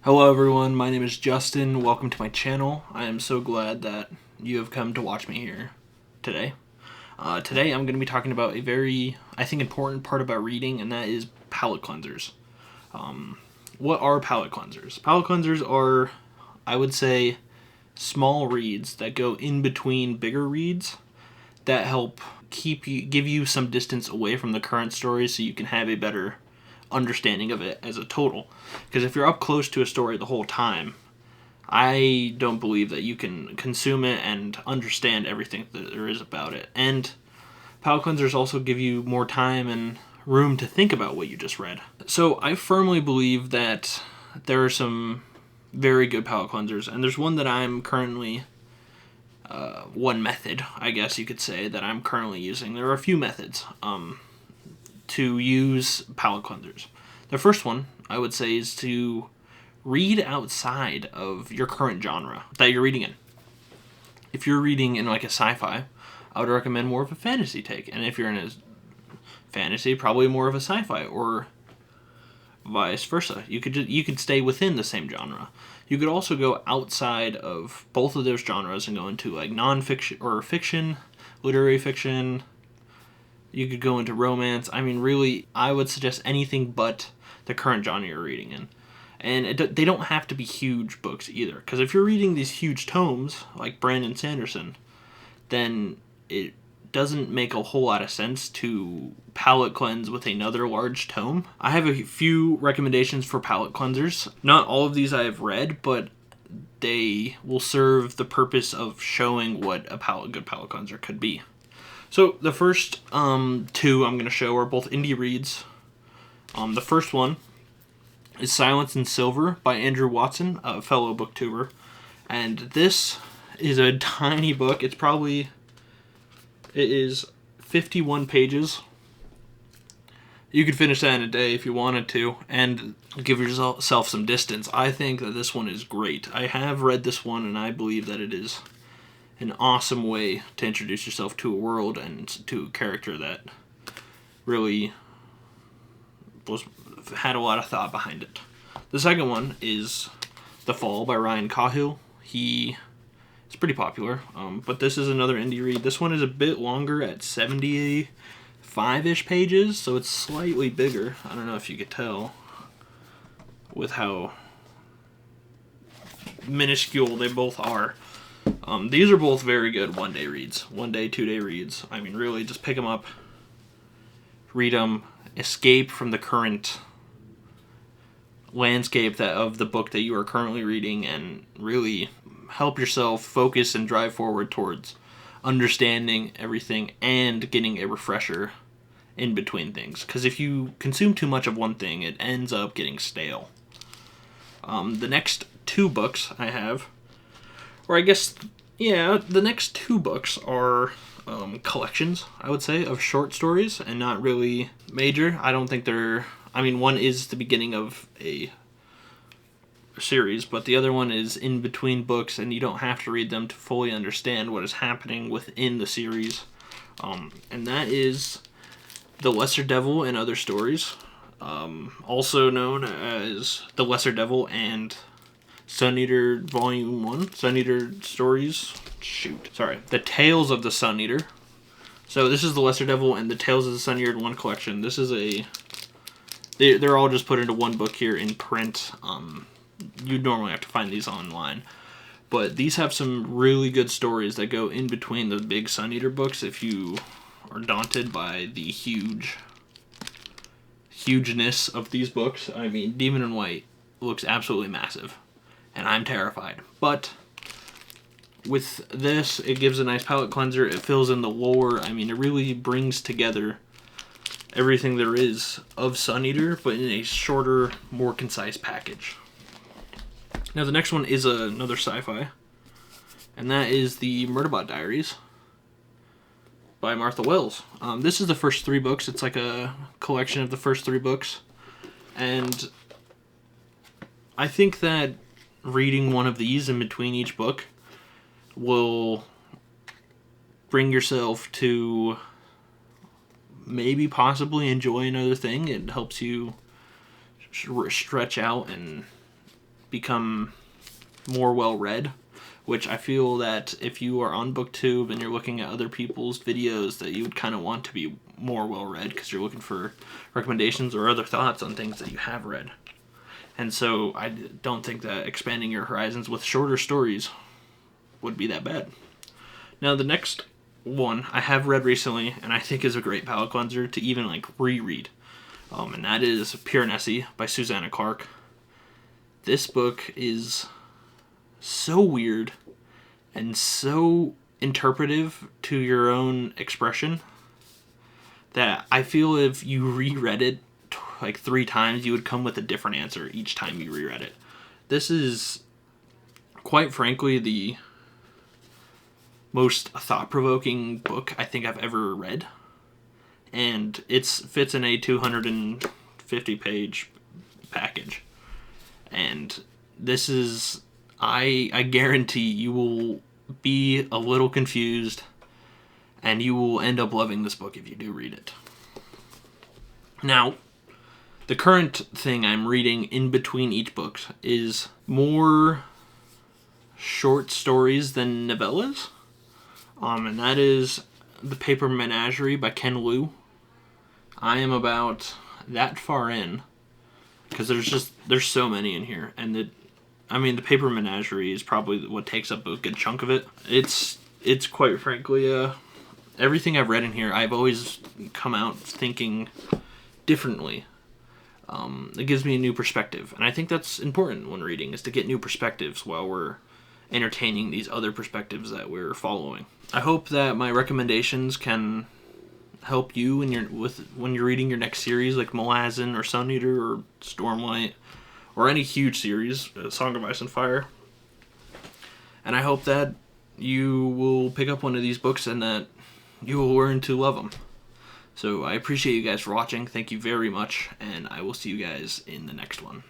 Hello everyone, my name is Justin. Welcome to my channel. I am so glad that you have come to watch me here today. Today I'm going to be talking about a very, I think, important part about reading, and that is palate cleansers. What are palate cleansers? Palate cleansers are, I would say, small reads that go in between bigger reads that help give you some distance away from the current story so you can have a better understanding of it as a total. Because if you're up close to a story the whole time, I don't believe that you can consume it and understand everything that there is about it. And palate cleansers also give you more time and room to think about what you just read. So I firmly believe that there are some very good palate cleansers, and there's one that I'm currently one method, I guess you could say, that I'm currently using. There are a few methods to use palate cleansers. The first one, I would say, is to read outside of your current genre that you're reading in. If you're reading in like a sci-fi, I would recommend more of a fantasy take. And if you're in a fantasy, probably more of a sci-fi, or vice versa. You could stay within the same genre. You could also go outside of both of those genres and go into like non-fiction or fiction, literary fiction. You could go into romance. I mean, really, I would suggest anything but the current genre you're reading in. And they don't have to be huge books either. Because if you're reading these huge tomes, like Brandon Sanderson, then it doesn't make a whole lot of sense to palate cleanse with another large tome. I have a few recommendations for palate cleansers. Not all of these I have read, but they will serve the purpose of showing what a good palate cleanser could be. So the first two I'm going to show are both indie reads. The first one is Silence in Silver by Andrew Watson, a fellow booktuber. And this is a tiny book. It is 51 pages. You could finish that in a day if you wanted to and give yourself some distance. I think that this one is great. I have read this one, and I believe that it is an awesome way to introduce yourself to a world and to a character that really had a lot of thought behind it. The second one is The Fall by Ryan Cahill. It's pretty popular, but this is another indie read. This one is a bit longer at 75-ish pages, so it's slightly bigger. I don't know if you could tell with how minuscule they both are. These are both very good one-day reads. 1 day, 2 day reads. I mean, really, just pick them up, read them, escape from the current landscape of the book that you are currently reading, and really help yourself focus and drive forward towards understanding everything and getting a refresher in between things. Because if you consume too much of one thing, it ends up getting stale. The next two books I have, or I guess, yeah, the next two books are collections, I would say, of short stories, and not really major. I don't think they're... I mean, one is the beginning of a series, but the other one is in between books, and you don't have to read them to fully understand what is happening within the series. And that is The Lesser Devil and Other Stories, also known as The Lesser Devil and Sun Eater Volume 1, Sun Eater Stories, The Tales of the Sun Eater. So this is The Lesser Devil and The Tales of the Sun Eater in one collection. This is they're all just put into one book here in print. You'd normally have to find these online. But these have some really good stories that go in between the big Sun Eater books if you are daunted by the hugeness of these books. I mean, Demon in White looks absolutely massive, and I'm terrified. But with this, it gives a nice palate cleanser. It fills in the lore. I mean, it really brings together everything there is of Sun Eater, but in a shorter, more concise package. Now, the next one is another sci-fi, and that is the Murderbot Diaries by Martha Wells. This is the first three books. It's like a collection of the first three books, and I think that reading one of these in between each book will bring yourself to maybe possibly enjoy another thing. It helps you stretch out and become more well-read, which I feel that if you are on BookTube and you're looking at other people's videos, that you would kind of want to be more well-read because you're looking for recommendations or other thoughts on things that you have read. And so I don't think that expanding your horizons with shorter stories would be that bad. Now, the next one I have read recently, and I think is a great palate cleanser to even like reread, and that is Piranesi by Susanna Clarke. This book is so weird and so interpretive to your own expression that I feel if you reread it like 3 times, you would come with a different answer each time you reread it. This is, quite frankly, the most thought-provoking book I think I've ever read. And it fits in a 250-page package. And this is, I guarantee you will be a little confused, and you will end up loving this book if you do read it. Now, the current thing I'm reading in between each book is more short stories than novellas. And that is The Paper Menagerie by Ken Liu. I am about that far in, because there's so many in here, and The Paper Menagerie is probably what takes up a good chunk of it. It's quite frankly, everything I've read in here, I've always come out thinking differently. It gives me a new perspective, and I think that's important when reading, is to get new perspectives while we're entertaining these other perspectives that we're following. I hope that my recommendations can help you when you're reading your next series, like Malazan or Sun Eater or Stormlight, or any huge series, Song of Ice and Fire. And I hope that you will pick up one of these books and that you will learn to love them. So I appreciate you guys for watching. Thank you very much, and I will see you guys in the next one.